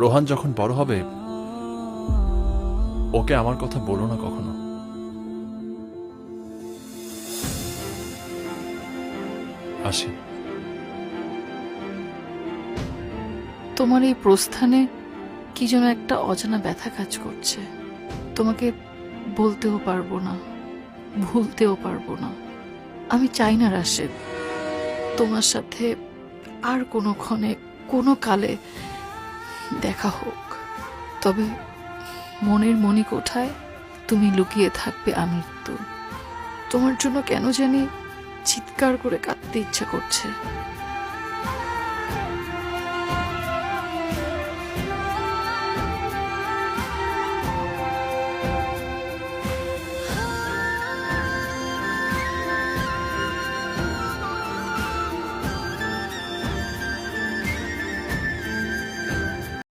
রোহান যখন বড় হবে ওকে আমার কথা বলো না কখনো। আসি। তোমার এই প্রস্থানে কি যেন একটা অজানা ব্যথা কাজ করছে। তোমাকে বলতেও পারবো না, ভুলতেও পারবো না। আমি চাই না রাশেদ তোমার সাথে আর কোনো ক্ষণে কোনো কালে দেখা হোক, তবে মনের মণিকোঠায় তুমি লুকিয়ে থাকবে আমৃত্যু। তোমার জন্য কেন জানি চিৎকার করে কাঁদতে ইচ্ছা করছে।